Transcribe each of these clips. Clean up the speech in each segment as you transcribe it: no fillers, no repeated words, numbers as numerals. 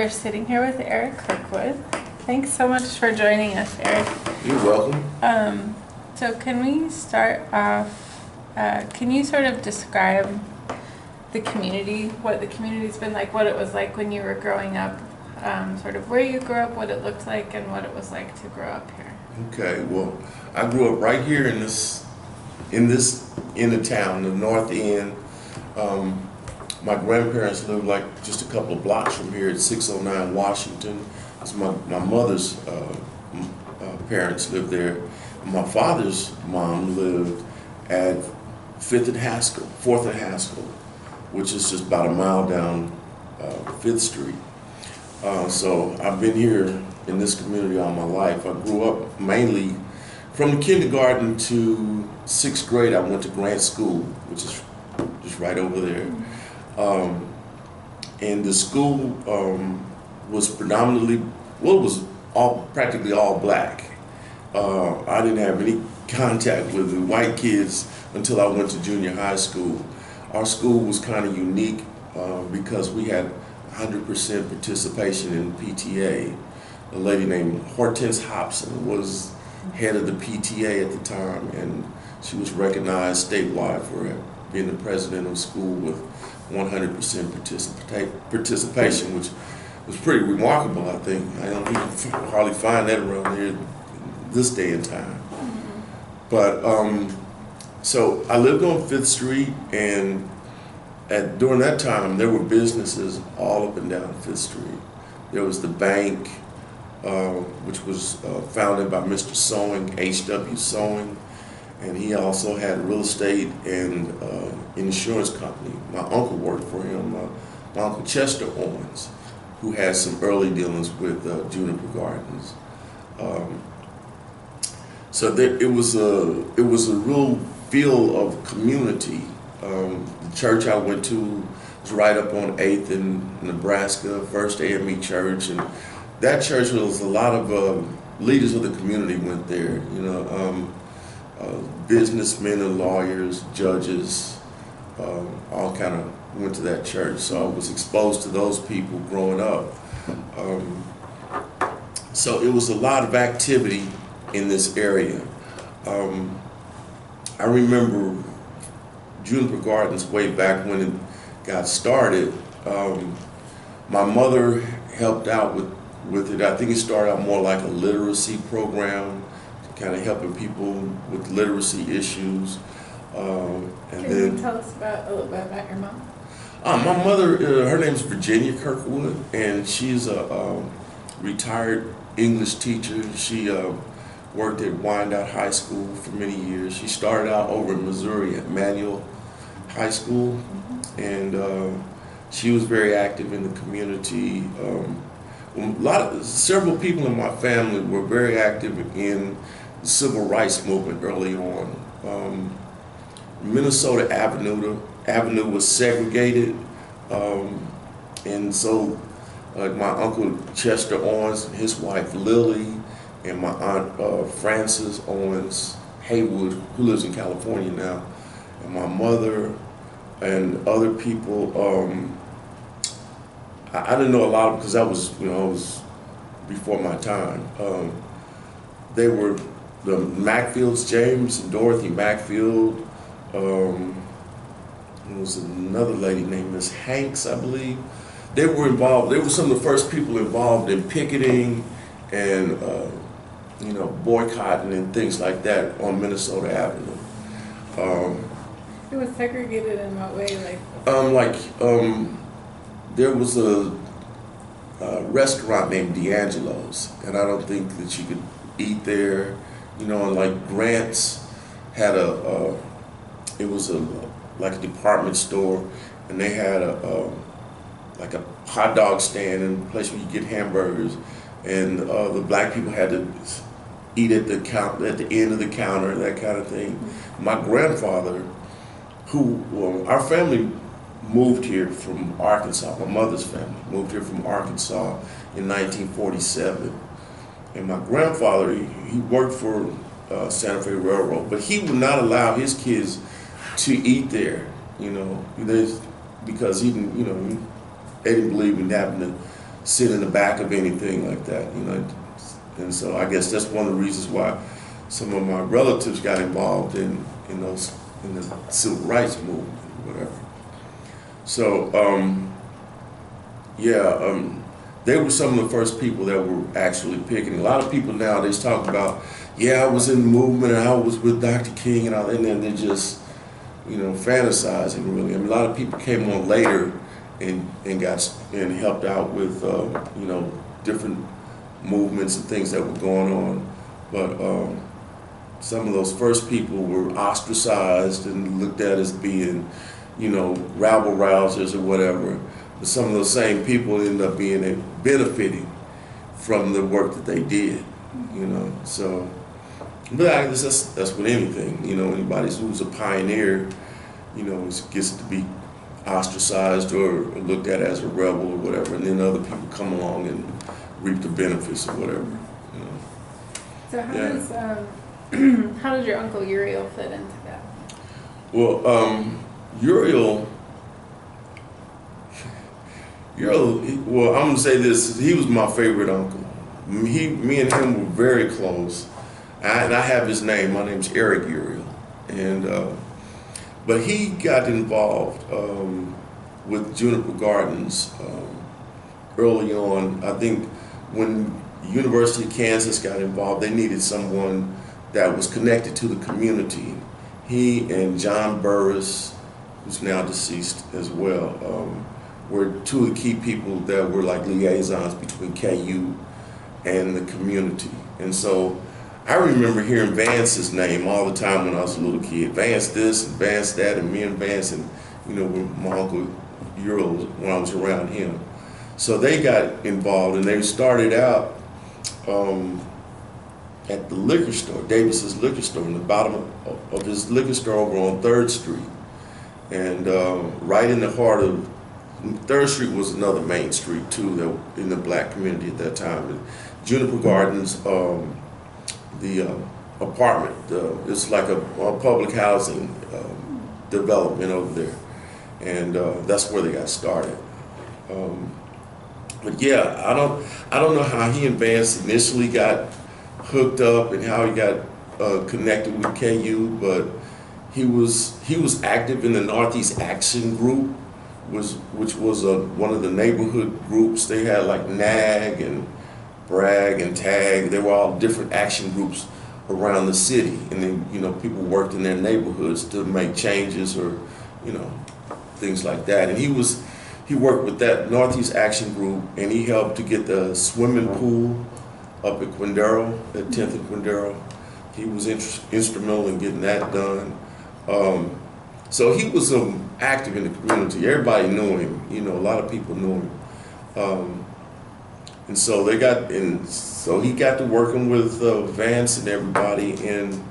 We're sitting here with Eric Kirkwood. Thanks so much for joining us, Eric. You're welcome. So can we start off, can you sort of describe the community, what the community's been like, what it was like when you were growing up, sort of where you grew up, what it looked like, and what it was like to grow up here? Okay, well, I grew up right here in the town, the north end. My grandparents lived like just a couple of blocks from here at 609 Washington. That's my mother's parents lived there. My father's mom lived at 4th and Haskell, which is just about a mile down 5th Street. So I've been here in this community all my life. I grew up mainly from the kindergarten to 6th grade. I went to Grant School, which is just right over there. And the school was predominantly, well, it was practically all black. I didn't have any contact with the white kids until I went to junior high school. Our school was kind of unique because we had 100% participation in PTA. A lady named Hortense Hobson was head of the PTA at the time, and she was recognized statewide for being the president of school with 100% participation, which was pretty remarkable, I think. I don't even hardly find that around here this day and time. But so I lived on 5th Street, and during that time there were businesses all up and down 5th Street. There was the bank, which was founded by Mr. Sewing, H.W. Sewing, and he also had real estate and an insurance company. My uncle worked for him, my Uncle Chester Owens, who had some early dealings with Juniper Gardens. So it was a real feel of community. The church I went to was right up on 8th in Nebraska, First AME Church, and that church was a lot of leaders of the community went there. You know, businessmen and lawyers, judges, all kind of went to that church. So I was exposed to those people growing up. So it was a lot of activity in this area. I remember Juniper Gardens way back when it got started. My mother helped out with it. I think it started out more like a literacy program, kind of helping people with literacy issues. Can you tell us a little bit about your mom? My mother, her name's Virginia Kirkwood, and she's a retired English teacher. She worked at Wyandotte High School for many years. She started out over in Missouri at Manual High School, and she was very active in the community. Several people in my family were very active in the civil rights movement early on. Minnesota Avenue was segregated, and so my Uncle Chester Owens and his wife Lily, and my Aunt Frances Owens Haywood, who lives in California now, and my mother and other people. I didn't know a lot of because I was before my time. They were the Macfields, James and Dorothy Macfield. There was another lady named Miss Hanks, I believe. They were involved. They were some of the first people involved in picketing and boycotting and things like that on Minnesota Avenue. It was segregated in what way? There was a restaurant named D'Angelo's, and I don't think that you could eat there. You know, and like Grant's had it was like a department store, and they had like a hot dog stand and a place where you get hamburgers, and the black people had to eat at the end of the counter, that kind of thing. My grandfather, our family moved here from Arkansas. My mother's family moved here from Arkansas in 1947. And my grandfather, he worked for Santa Fe Railroad, but he would not allow his kids to eat there, because he didn't, they didn't believe in having sit in the back of anything like that, you know. And so I guess that's one of the reasons why some of my relatives got involved in the civil rights movement, or whatever. So they were some of the first people that were actually picking. A lot of people nowadays talk about, I was in the movement and I was with Dr. King and all, and then they're just, fantasizing really. I mean, a lot of people came on later and helped out with, different movements and things that were going on. But some of those first people were ostracized and looked at as being, rabble rousers or whatever. But some of those same people ended up benefiting from the work that they did, So, but I guess that's with anything, anybody who's a pioneer, gets to be ostracized or looked at as a rebel or whatever, and then other people come along and reap the benefits or whatever. So how does your uncle Uriel fit into that? Well, Uriel, well, I'm gonna say this: he was my favorite uncle. Me and him were very close. And I have his name. My name's Eric Uriel, and but he got involved with Juniper Gardens early on. I think when University of Kansas got involved, they needed someone that was connected to the community. He and John Burris, who's now deceased as well, were two of the key people that were like liaisons between KU and the community. And so I remember hearing Vance's name all the time when I was a little kid. Vance this and Vance that, and me and Vance, and with my uncle Uriel when I was around him. So they got involved, and they started out at the liquor store, Davis's liquor store, in the bottom of his liquor store over on 3rd Street. And right in the heart of 3rd Street was another main street too, that in the black community at that time. And Juniper Gardens, the apartment, it's like a public housing development over there. And that's where they got started. But yeah, I don't know how he and Vance initially got hooked up and how he got connected with KU, but he was active in the Northeast Action Group, which was one of the neighborhood groups. They had like NAG and BRAG and TAG. They were all different action groups around the city, and then people worked in their neighborhoods to make changes or things like that. And he worked with that Northeast Action Group, and he helped to get the swimming pool up at Quindaro, at 10th and Quindaro. He was instrumental in getting that done. So he was active in the community. Everybody knew him. A lot of people knew him. And so he got to working with Vance and everybody, and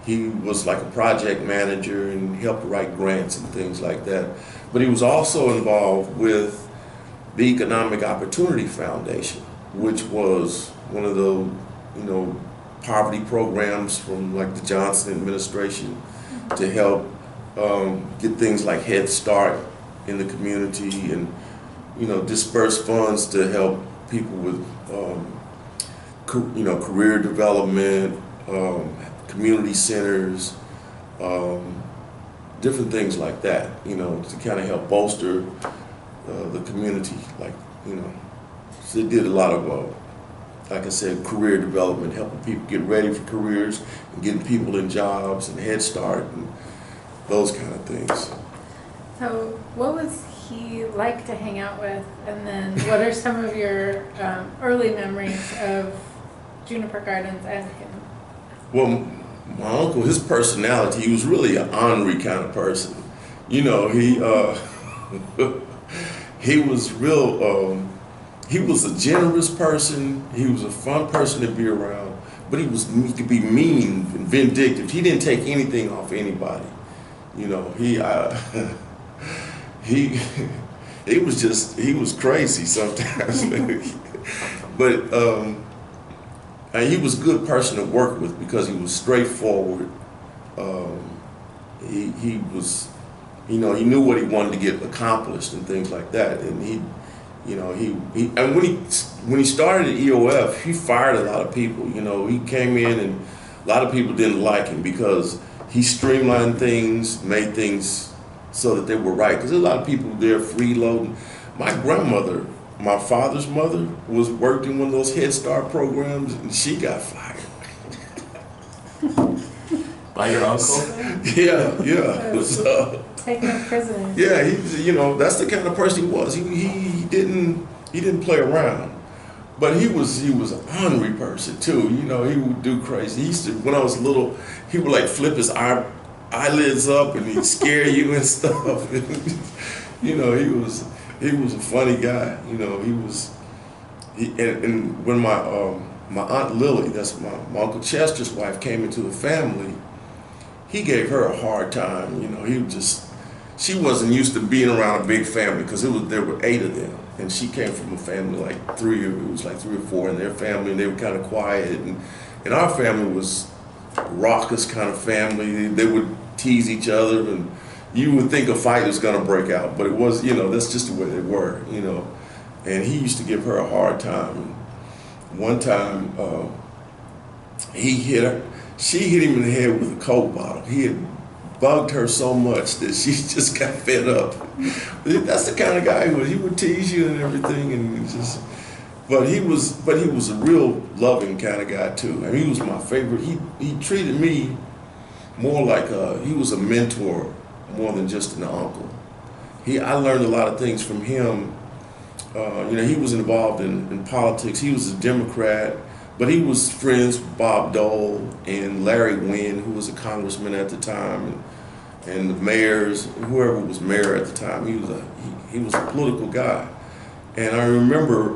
he was like a project manager and helped write grants and things like that. But he was also involved with the Economic Opportunity Foundation, which was one of the, poverty programs from like the Johnson administration to help get things like Head Start in the community, and disperse funds to help people with career development, community centers, different things like that, to kind of help bolster the community. So they did a lot of, like I said, career development, helping people get ready for careers and getting people in jobs and Head Start and those kind of things. So what was he like to hang out with? And then what are some of your early memories of Juniper Gardens and him? Well, my uncle, his personality, he was really an ornery kind of person. He was real, he was a generous person. He was a fun person to be around, but he could be mean and vindictive. He didn't take anything off anybody. He was crazy sometimes. But and he was a good person to work with because he was straightforward. He was, he knew what he wanted to get accomplished and things like that. And You know, and when he started at EOF, he fired a lot of people. You know, he came in and a lot of people didn't like him because he streamlined things, made things so that they were right. Because there's a lot of people there freeloading. My grandmother, my father's mother, worked in one of those Head Start programs, and she got fired. By your uncle? Yeah. So, Taken to prison. yeah, you know, that's the kind of person he was. He didn't play around. But he was an ornery person too. You know, he would do crazy. He used to, when I was little, he would like flip his eyelids up and he'd scare you and stuff. You know, he was a funny guy. You know, and when my Aunt Lily, that's my Uncle Chester's wife, came into the family, he gave her a hard time. You know, she wasn't used to being around a big family because there were 8 of them. And she came from a family like 3 or 4 in their family, and they were kind of quiet. And our family was a raucous kind of family. They would tease each other, and you would think a fight was going to break out, but it was, you know, that's just the way they were, you know. And he used to give her a hard time. And one time, he hit her. She hit him in the head with a Coke bottle. He had bugged her so much that she just got fed up. That's the kind of guy he would tease you and everything, and but he was a real loving kind of guy too. I mean, he was my favorite. He treated me more like he was a mentor more than just an uncle. I learned a lot of things from him. You know, he was involved in politics. He was a Democrat, but he was friends with Bob Dole and Larry Wynn, who was a congressman at the time, and the mayors, whoever was mayor at the time. He was a political guy. And I remember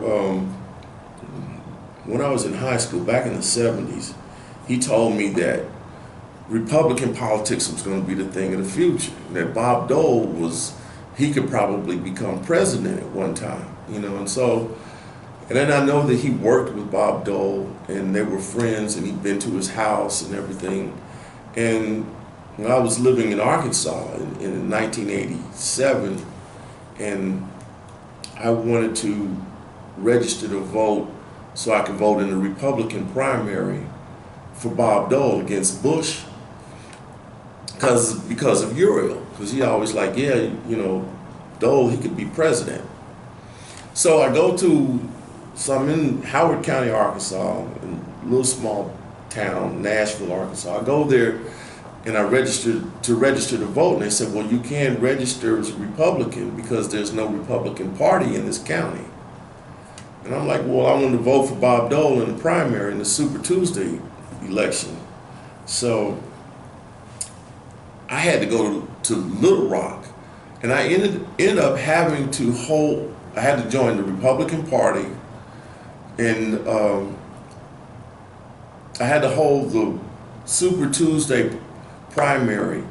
when I was in high school, back in the 70s, he told me that Republican politics was going to be the thing of the future. That Bob Dole he could probably become president at one time, you know. And then I know that he worked with Bob Dole, and they were friends, and he'd been to his house and everything. And when I was living in Arkansas in 1987, and I wanted to register to vote so I could vote in the Republican primary for Bob Dole against Bush because of Uriel, because he always like, yeah, you know, Dole, he could be president. So I I'm in Howard County, Arkansas, in a little small town, Nashville, Arkansas. I go there and I registered to vote, and they said, well, you can't register as a Republican because there's no Republican Party in this county. And I'm like, well, I wanted to vote for Bob Dole in the primary in the Super Tuesday election. So I had to go to Little Rock, and I ended up having to I had to join the Republican Party, and I had to hold the Super Tuesday primary.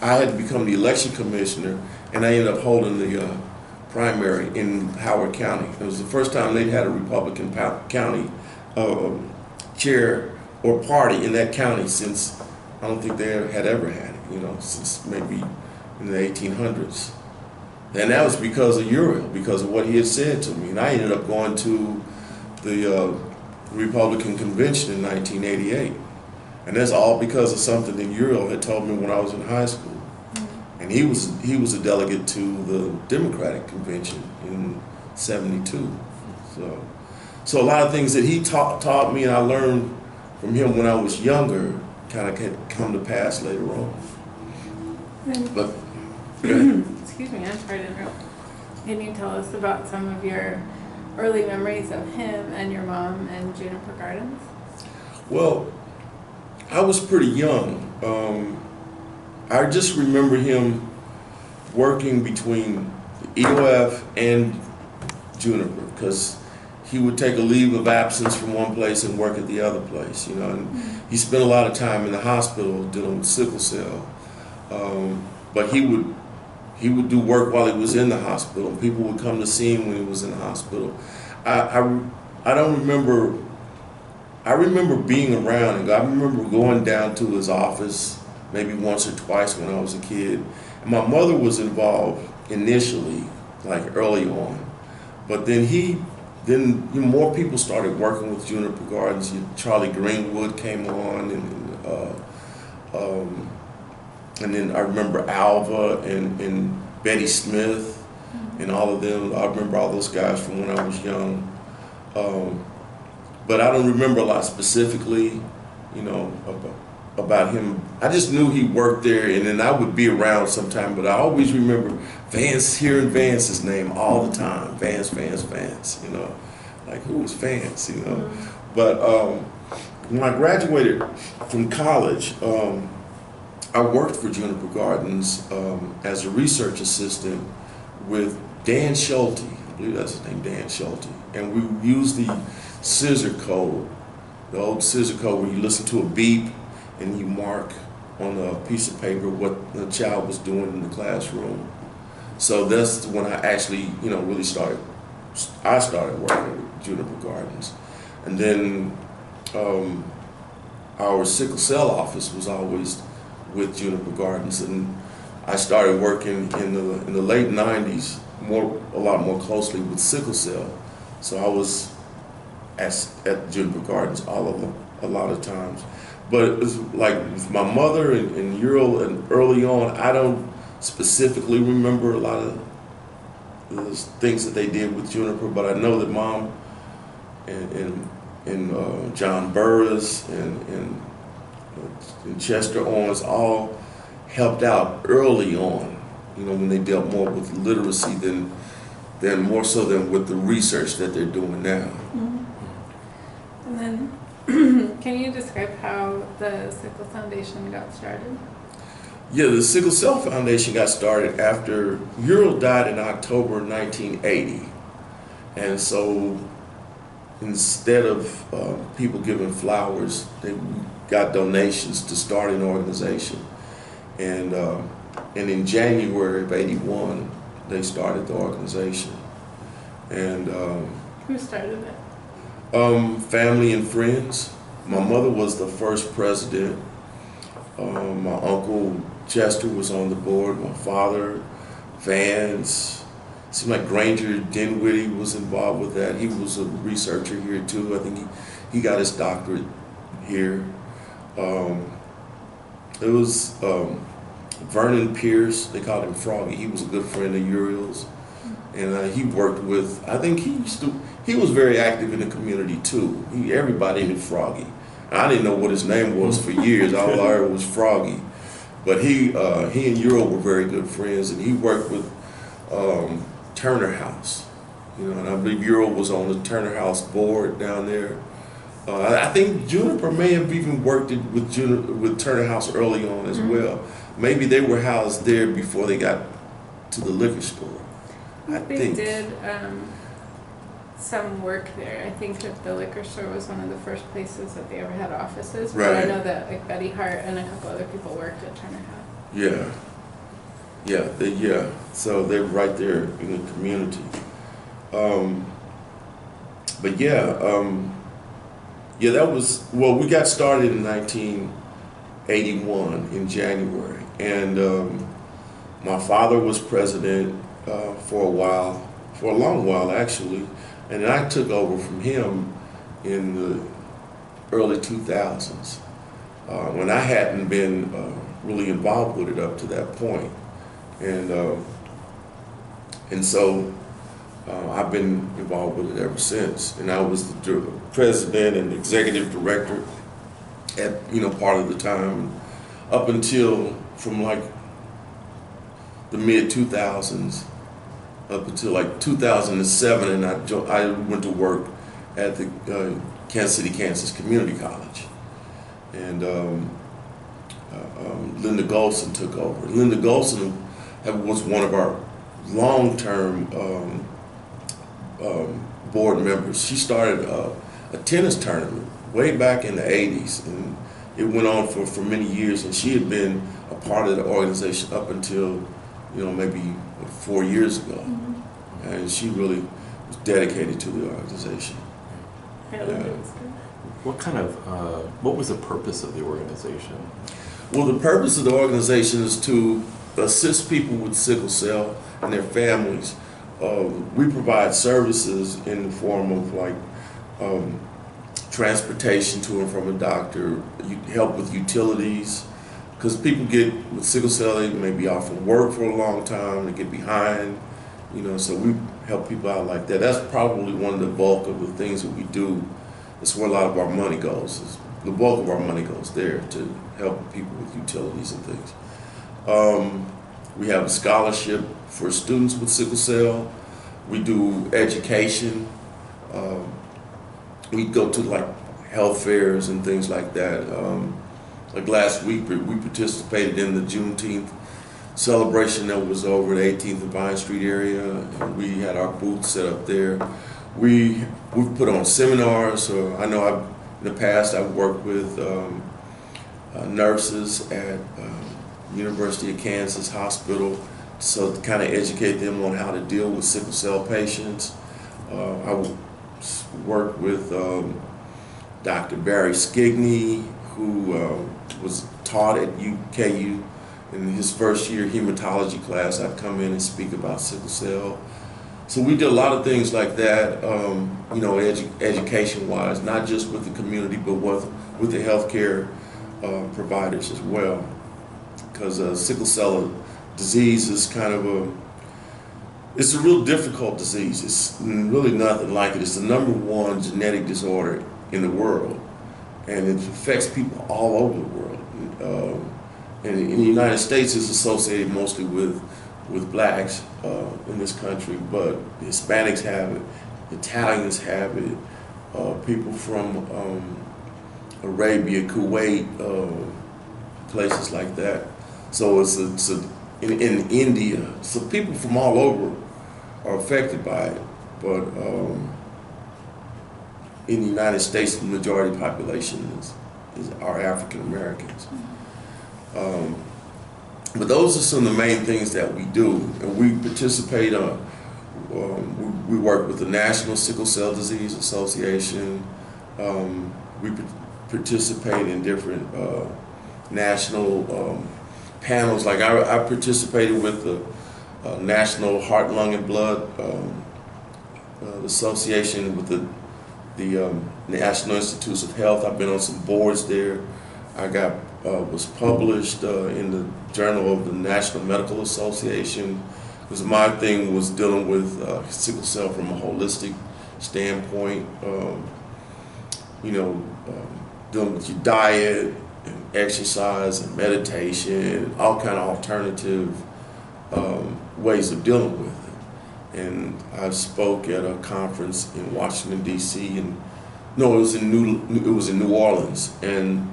I had to become the election commissioner, and I ended up holding the primary in Howard County. It was the first time they'd had a Republican county chair or party in that county since, I don't think they had ever had it, you know, since maybe in the 1800s. And that was because of Uriel, because of what he had said to me. And I ended up going to the Republican convention in 1988. And that's all because of something that Uriel had told me when I was in high school. And he was a delegate to the Democratic convention in '72. So a lot of things that he taught me and I learned from him when I was younger kind of come to pass later on. But excuse me, I'm sorry to interrupt. Can you tell us about some of your early memories of him and your mom and Juniper Gardens? Well, I was pretty young. I just remember him working between the EOF and Juniper, because he would take a leave of absence from one place and work at the other place, you know. And he spent a lot of time in the hospital dealing with sickle cell. But he would do work while he was in the hospital. People would come to see him when he was in the hospital. I don't remember. I remember being around, and I remember going down to his office maybe once or twice when I was a kid. And my mother was involved initially, like early on, but then more people started working with Juniper Gardens. Charlie Greenwood came on, and then I remember Alva and Betty Smith and all of them. I remember all those guys from when I was young. But I don't remember a lot specifically, about him. I just knew he worked there, and then I would be around sometime, but I always remember hearing Vance's name all the time. Vance, like who was Vance, But when I graduated from college, I worked for Juniper Gardens as a research assistant with Dan Schulte. I believe that's his name, Dan Schulte. And we used the scissor code, the old scissor code where you listen to a beep and you mark on a piece of paper what the child was doing in the classroom. So that's when I actually, really started working with Juniper Gardens. And then our sickle cell office was always with Juniper Gardens, and I started working in the late 90s a lot more closely with sickle cell. So I was at Juniper Gardens a lot of times. But it was like with my mother and Ural, and early on, I don't specifically remember a lot of the things that they did with Juniper, but I know that Mom and John Burris and Chester Owens all helped out early on, when they dealt more with literacy than more so than with the research that they're doing now. Mm-hmm. And then, can you describe how the Sickle Foundation got started? Yeah, the Sickle Cell Foundation got started after Ural died in October 1980. And so instead of people giving flowers, they got donations to start an organization. And in January of '81, they started the organization. And who started it? Family and friends. My mother was the first president. My uncle Chester was on the board. My father, Vance. It seemed like Granger Dinwiddie was involved with that. He was a researcher here too. I think he got his doctorate here. It was Vernon Pierce. They called him Froggy. He was a good friend of Uriel's, and he worked with. I think he was very active in the community too. Everybody knew Froggy. I didn't know what his name was for years. All I heard was Froggy. But he and Ural were very good friends, and he worked with Turner House. And I believe Ural was on the Turner House board down there. I think Juniper may have even worked with Turner House early on as well. Maybe they were housed there before they got to the liquor store. They did some work there. I think that the liquor store was one of the first places that they ever had offices. But I know that like Betty Hart and a couple other people worked at Turner House. Yeah. So they're right there in the community. That was, we got started in 1981 in January, and my father was president for a long while actually, and I took over from him in the early 2000s when I hadn't been really involved with it up to that point, and so I've been involved with it ever since, and I was the president and executive director at part of the time, up until from like the mid 2000s up until like 2007, and I went to work at the Kansas City, Kansas Community College, and Linda Golson took over. Linda Golson was one of our long-term board members. She started a tennis tournament way back in the 80s, and it went on for many years, and she had been a part of the organization up until maybe 4 years ago. Mm-hmm. And she really was dedicated to the organization. What was the purpose of the organization? Well, the purpose of the organization is to assist people with sickle cell and their families we provide services in the form of like transportation to and from a doctor, help with utilities, because people get with sickle cell, they may be off from work for a long time, they get behind, so we help people out like that. That's probably one of the bulk of the things that we do. That's where a lot of our money goes. The bulk of our money goes there to help people with utilities and things. We have a scholarship for students with sickle cell. We do education. We go to like health fairs and things like that. Like last week, we participated in the Juneteenth celebration that was over at 18th and Vine Street area. And we had our booth set up there. We've put on seminars. So I know in the past I've worked with nurses at University of Kansas Hospital, so to kind of educate them on how to deal with sickle cell patients. I worked with Dr. Barry Skigney, who was taught at UKU in his first year hematology class. I'd come in and speak about sickle cell. So we did a lot of things like that, education-wise, not just with the community, but with the healthcare providers as well. Because sickle cell disease is kind of it's a real difficult disease. It's really nothing like it. It's the #1 genetic disorder in the world, and it affects people all over the world. And in the United States, it's associated mostly with blacks in this country, but Hispanics have it, Italians have it, people from Arabia, Kuwait, places like that. So it's in India, so people from all over are affected by it, but in the United States, the majority population are African Americans. But those are some of the main things that we do, and we participate we work with the National Sickle Cell Disease Association. We participate in different national panels. Like I participated with the National Heart, Lung, and Blood Association with the National Institutes of Health. I've been on some boards there. I was published in the Journal of the National Medical Association, because my thing was dealing with sickle cell from a holistic standpoint. Dealing with your diet and exercise and meditation, all kind of alternative ways of dealing with it. And I spoke at a conference in Washington D.C. and it was in New Orleans, and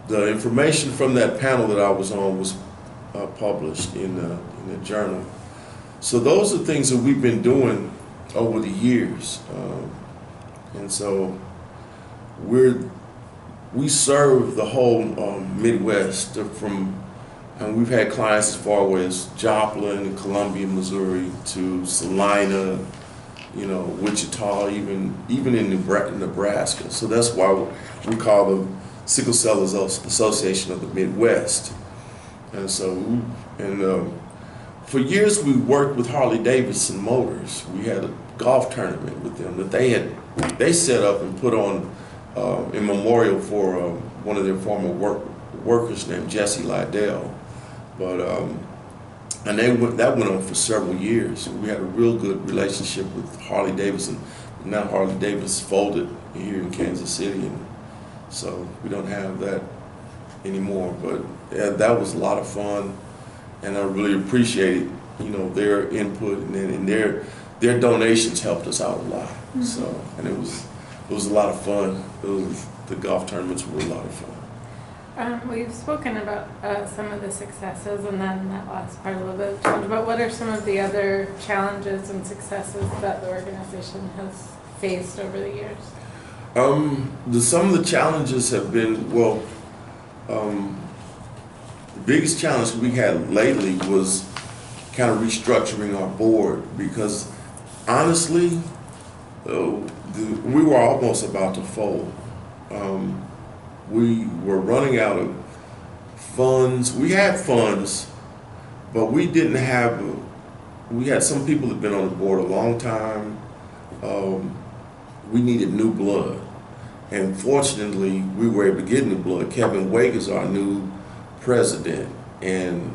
the information from that panel that I was on was published in the journal. So those are things that we've been doing over the years, and so we serve the whole Midwest and we've had clients as far away as Joplin, Columbia, Missouri, to Salina, Wichita, even in Nebraska. So that's why we call the Sickle Cell Association of the Midwest. And so, for years we worked with Harley-Davidson Motors. We had a golf tournament with them that they set up and put on in memorial for one of their former workers named Jesse Liddell. But and that went on for several years. We had a real good relationship with Harley-Davidson. Now Harley-Davidson folded here in Kansas City, and so we don't have that anymore. But yeah, that was a lot of fun, and I really appreciated their input, and their donations helped us out a lot. Mm-hmm. So, and it was a lot of fun. The golf tournaments were a lot of fun. We've spoken about some of the successes, and then that last part a little bit. But what are some of the other challenges and successes that the organization has faced over the years? Some of the challenges have been, the biggest challenge we had lately was kind of restructuring our board, because honestly, we were almost about to fold. We were running out of funds. We had funds, but we we had some people that have been on the board a long time. We needed new blood. And fortunately, we were able to get new blood. Kevin Wake is our new president. And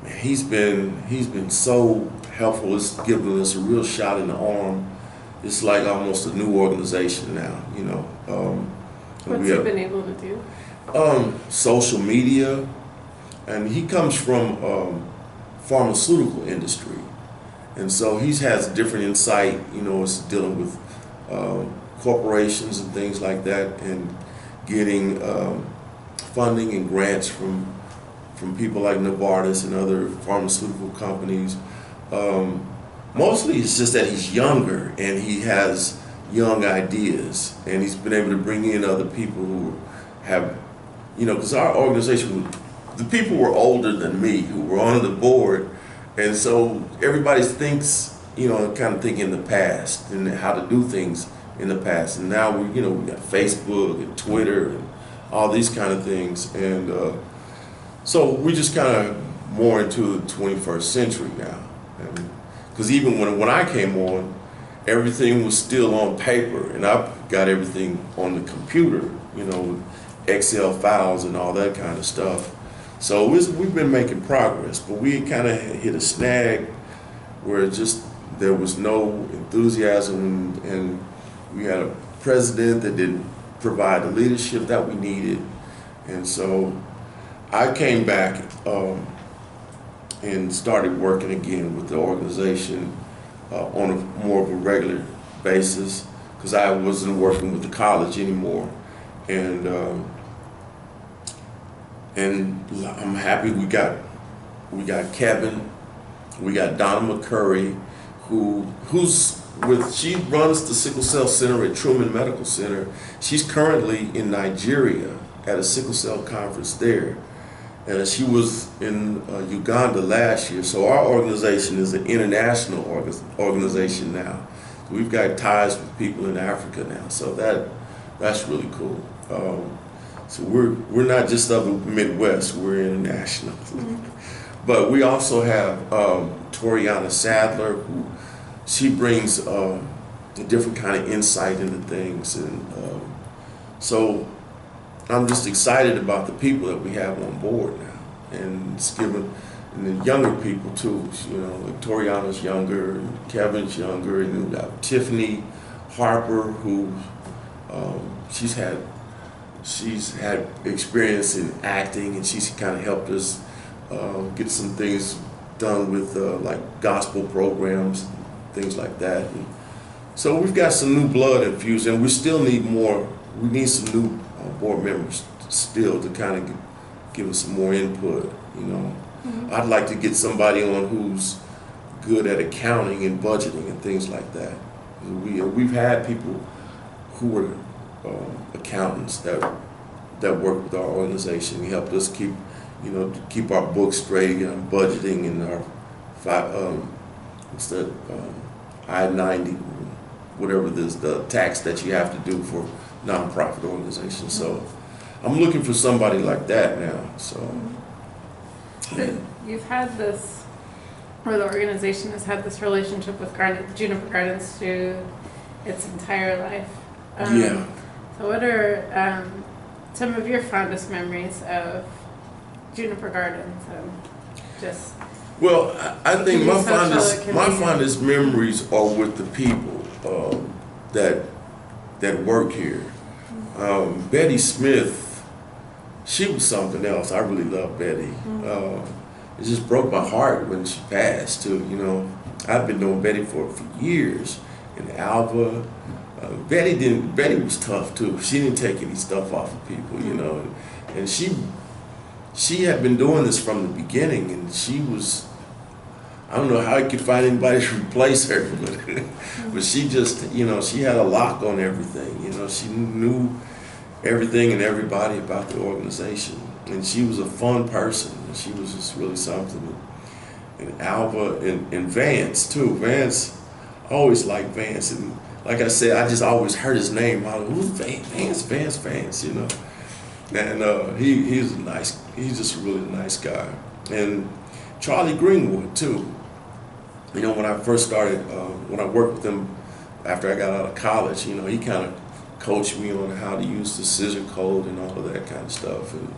man, he's been so helpful. It's given us a real shot in the arm. It's like almost a new organization now, you know. What's he been able to do? Social media. And he comes from pharmaceutical industry. And so he has different insight, you know, it's dealing with corporations and things like that, and getting funding and grants from people like Novartis and other pharmaceutical companies. Mostly it's just that he's younger and he has young ideas, and he's been able to bring in other people who have, you know, because our organization, the people were older than me who were on the board, and so everybody thinks, you know, kind of think in the past and how to do things in the past. And now we got Facebook and Twitter and all these kind of things, and so we just kind of more into the 21st century now. Because even when I came on, everything was still on paper, and I've got everything on the computer, you know, Excel files and all that kind of stuff. So we've been making progress, but we kind of hit a snag where there was no enthusiasm, and we had a president that didn't provide the leadership that we needed. And so I came back and started working again with the organization on a more of a regular basis, because I wasn't working with the college anymore. And I'm happy we got Kevin, we got Donna McCurry, she runs the Sickle Cell Center at Truman Medical Center. She's currently in Nigeria at a sickle cell conference there. And she was in Uganda last year. So our organization is an international organization now. We've got ties with people in Africa now. So that's really cool. So we're not just of the Midwest, we're international. But we also have Toriana Sadler, who she brings a different kind of insight into things. And so I'm just excited about the people that we have on board now. And it's given, and the younger people too, you know, like Toriana's younger, and Kevin's younger, and then we got Tiffany Harper, who she's had experience in acting, and she's kind of helped us get some things done with like gospel programs, things like that. And so we've got some new blood infused, and we still need more. We need some new board members still to kind of give us some more input, you know. Mm-hmm. I'd like to get somebody on who's good at accounting and budgeting and things like that. We've had people who were accountants that work with our organization. He helped us keep our books straight and budgeting and our I-90, whatever this, the tax that you have to do for nonprofit organizations. So I'm looking for somebody like that now. So you've had this, or the organization has had this relationship with Juniper Gardens through its entire life. Yeah. So what are some of your fondest memories of Juniper Gardens? Well, I think my fondest memories are with the people that work here. Betty Smith, she was something else. I really love Betty. It just broke my heart when she passed too. You know, I've been knowing Betty for years. And Alva, Betty was tough too. She didn't take any stuff off of people, you know. And she had been doing this from the beginning, and she was, I don't know how I could find anybody to replace her, but she just, you know, she had a lock on everything. You know, she knew everything and everybody about the organization, and she was a fun person. And she was just really something. And Alva and Vance too. Vance, I always liked Vance, and like I said, I just always heard his name. I was, who's Vance? Vance, you know. And he's just a really nice guy. And Charlie Greenwood too. You know, when I first started, when I worked with him after I got out of college, you know, he kind of coached me on how to use the scissor code and all of that kind of stuff. And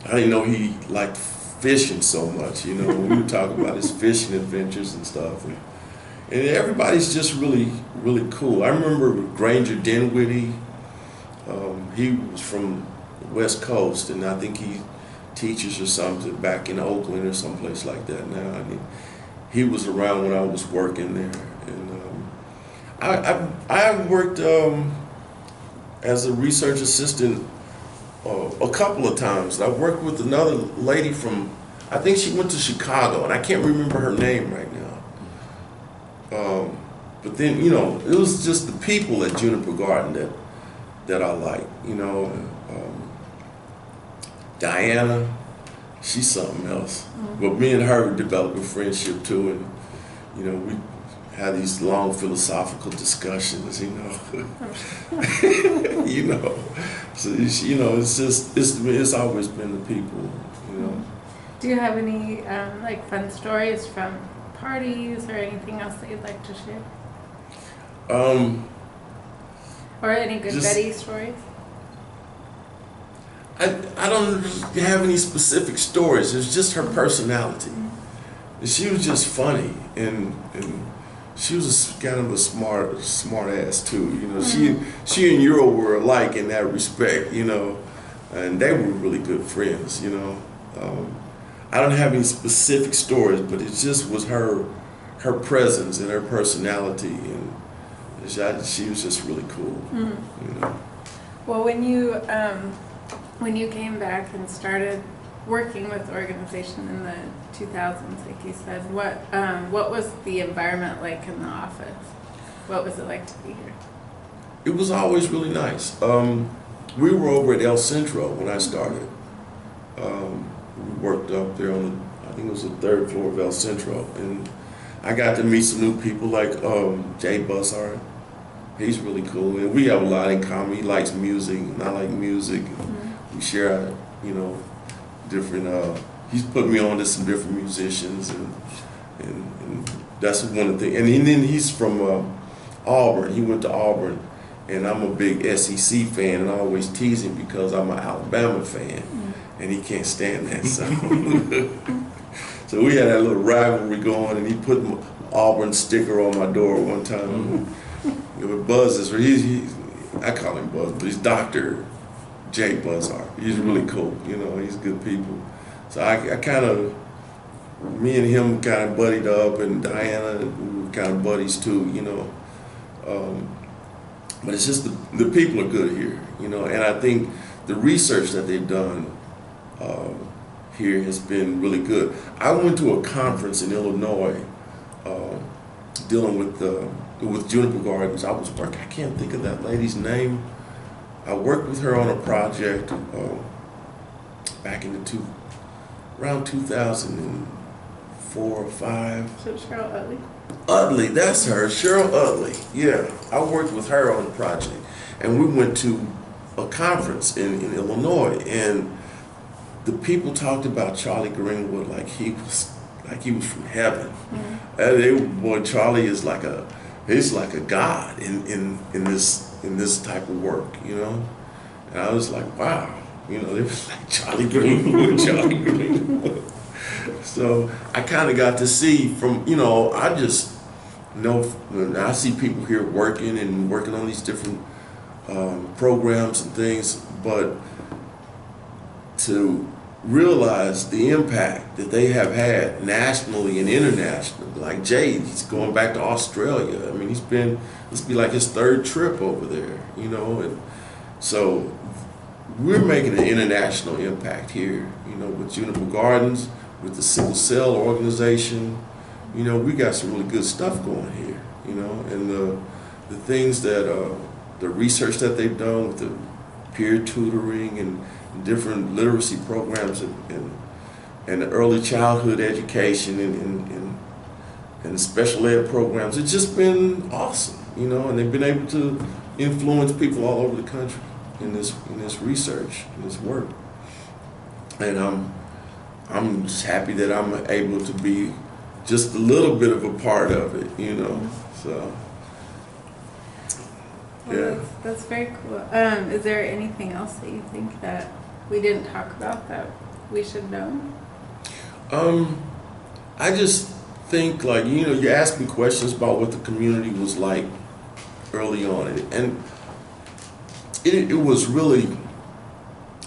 I didn't know he liked fishing so much, you know, when we were talking about his fishing adventures and stuff. And everybody's just really, really cool. I remember Granger Dinwiddie. He was from the West Coast, and I think he teaches or something back in Oakland or someplace like that now. I mean, he was around when I was working there. And I worked as a research assistant a couple of times. I worked with another lady from, I think she went to Chicago, and I can't remember her name right now. But then, you know, it was just the people at Juniper Garden that I like, you know. Diana, she's something else. Mm-hmm. But me and her developed a friendship too, and you know, we had these long philosophical discussions, you know. You know, so you know, it's always been the people, you know. Do you have any like fun stories from parties or anything else that you'd like to share? Or any good Betty stories? I don't have any specific stories. It's just her personality. Mm-hmm. She was just funny, and she was kind of a smart ass too. You know, mm-hmm. she and Euro were alike in that respect. You know, and they were really good friends. You know, I don't have any specific stories, but it just was her presence and her personality, and she was just really cool. Mm-hmm. You know. Well, when you came back and started working with the organization in the 2000s, like you said, what was the environment like in the office? What was it like to be here? It was always really nice. We were over at El Centro when I started. We worked up there on I think it was the 3rd floor of El Centro, and I got to meet some new people like Jay Buzzard. He's really cool, and we have a lot in common. He likes music, and I like music. Mm-hmm. We share, you know, different. He's put me on to some different musicians, and that's one of the things. And then he's from Auburn. He went to Auburn, and I'm a big SEC fan, and I always tease him because I'm an Alabama fan, and he can't stand that. So we had that little rivalry going, and he put an Auburn sticker on my door one time. With Buzz is I call him Buzz, but he's Dr. Jay Buzzard. He's really cool, you know, he's good people. So I kind of, me and him kind of buddied up, and Diana, we were kind of buddies too, you know. But it's just the people are good here, you know, and I think the research that they've done here has been really good. I went to a conference in Illinois dealing with Juniper Gardens. I was working, I can't think of that lady's name. I worked with her on a project back in around 2004 or 5. So Cheryl Utley? Utley, that's her, Cheryl Utley. Yeah, I worked with her on the project, and we went to a conference in Illinois, and the people talked about Charlie Greenwood like he was from heaven. Mm-hmm. And boy, Charlie is he's like a god in this type of work, you know. And I was like, wow, you know, it was like Charlie Greenwood. So I kind of got to see from, you know, I just know when I see people here working on these different programs and things, but to realize the impact that they have had nationally and internationally. Like Jay, he's going back to Australia. I mean, this will be like his 3rd trip over there, you know, and so we're making an international impact here, you know, with Juniper Gardens, with the Sickle Cell organization. You know, we got some really good stuff going here, you know, and the things that, the research that they've done with the peer tutoring and different literacy programs and early childhood education and special ed programs. It's just been awesome, you know, and they've been able to influence people all over the country in this research, in this work. And I'm just happy that I'm able to be just a little bit of a part of it, you know. So, Well, yeah. that's very cool. Is there anything else that you think that we didn't talk about that we should know? I just think, like, you know, you ask me questions about what the community was like early on, and it was really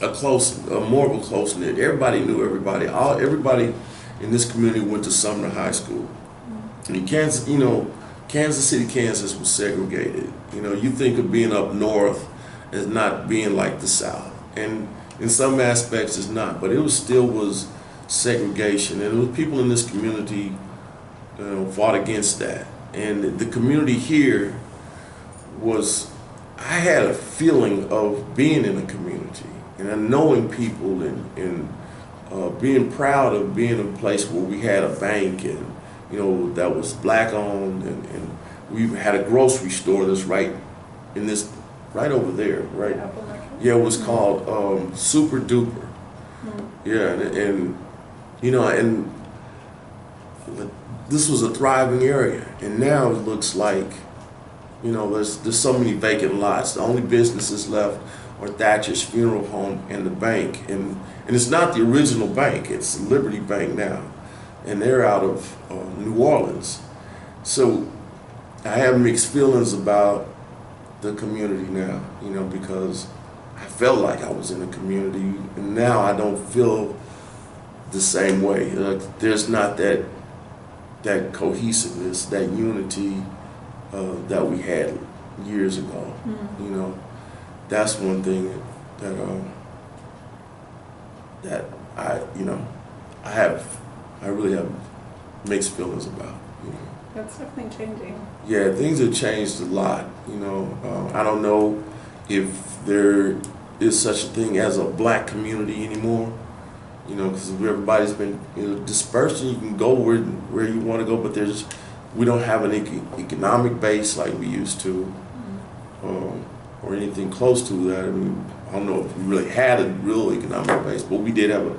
more of a close knit. Everybody knew everybody. Everybody in this community went to Sumner High School. And Kansas, you know, Kansas City, Kansas was segregated. You know, you think of being up north as not being like the South, and in some aspects it's not, but it still was segregation, and it was people in this community, you know, fought against that. And the community here I had a feeling of being in a community and knowing people and being proud of being in a place where we had a bank, and you know, that was black owned, and we had a grocery store that's right over there, right? Yeah, it was called Super Duper. Yeah, and you know, and this was a thriving area, and now it looks like, you know, there's so many vacant lots. The only businesses left are Thatcher's Funeral Home and the bank, and it's not the original bank. It's Liberty Bank now, and they're out of New Orleans. So I have mixed feelings about the community now, you know, because I felt like I was in a community, and now I don't feel the same way. Like, there's not that cohesiveness, that unity that we had years ago. You know, that's one thing that I really have mixed feelings about. You know. That's definitely changing. Yeah, things have changed a lot. You know, I don't know if there is such a thing as a black community anymore. You know, because everybody's been, you know, dispersed, and you can go where you want to go, but we don't have an economic base like we used to, or anything close to that. I mean, I don't know if we really had a real economic base, but we did have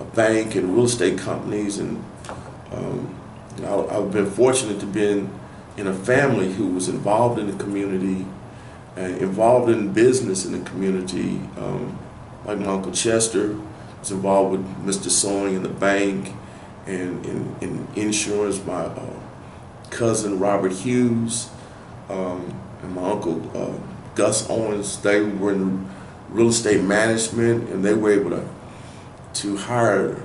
a bank and real estate companies, and I've been fortunate to be in a family who was involved in the community, involved in business in the community. Like my Uncle Chester was involved with Mr. Sewing in the bank and in insurance. My cousin Robert Hughes and my uncle Gus Owens, they were in real estate management, and they were able to hire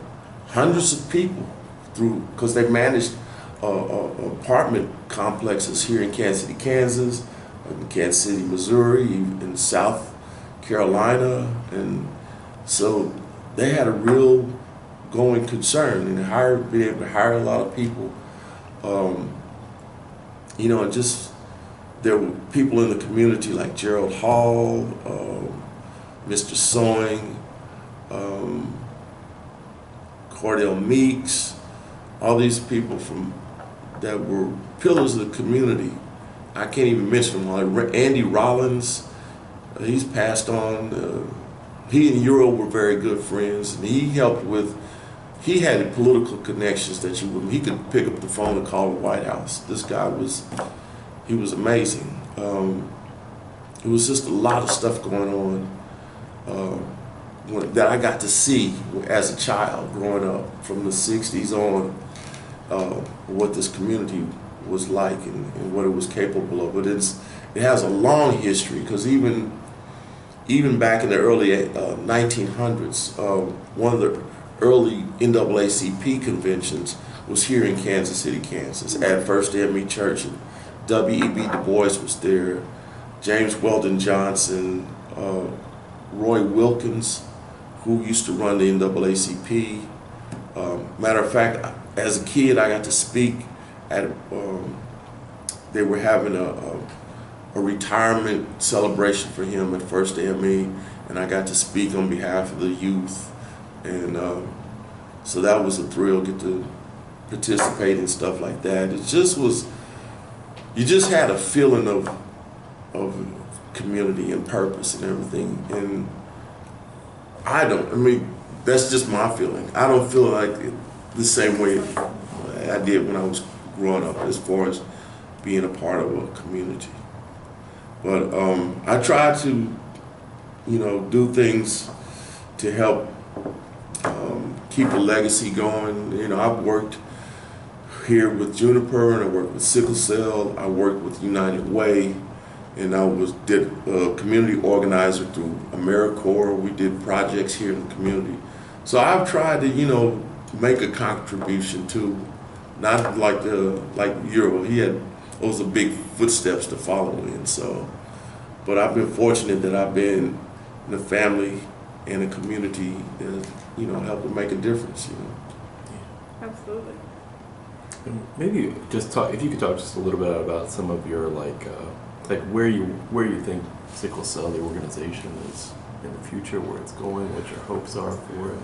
hundreds of people because they managed apartment complexes here in Kansas City, Kansas, in Kansas City, Missouri, in South Carolina, and so they had a real going concern and being able to hire a lot of people. You know, and just there were people in the community like Gerald Hall, Mr. Sewing, Cordell Meeks, all these people that were pillars of the community. I can't even mention them. Like Andy Rollins, he's passed on. He and Euro were very good friends, and he helped with. He had political connections that he could pick up the phone and call the White House. This guy was amazing. It was just a lot of stuff going on that I got to see as a child growing up from the 60s on, what this community was like and what it was capable of. But it has a long history, because even back in the early 1900s, one of the early NAACP conventions was here in Kansas City, Kansas, at First AME Church. And W.E.B. Du Bois was there, James Weldon Johnson, Roy Wilkins, who used to run the NAACP. Matter of fact, as a kid, I got to speak at, they were having a retirement celebration for him at First AME, and I got to speak on behalf of the youth. And so that was a thrill, get to participate in stuff like that. It just was, you just had a feeling of community and purpose and everything. And I mean, that's just my feeling. I don't feel like it the same way I did when I was growing up, as far as being a part of a community. But I try to, do things to help keep the legacy going. I've worked here with Juniper, and I worked with Sickle Cell. I worked with United Way, and I did a community organizer through AmeriCorps. We did projects here in the community. So I've tried to, make a contribution to, not like Euro. He had those are big footsteps to follow in. So, but I've been fortunate that I've been in a family and a community that helped to make a difference. Absolutely. And maybe just talk, if you could talk just a little bit about some of your like where you think Sickle Cell, the organization, is in the future, where it's going, what your hopes are for it.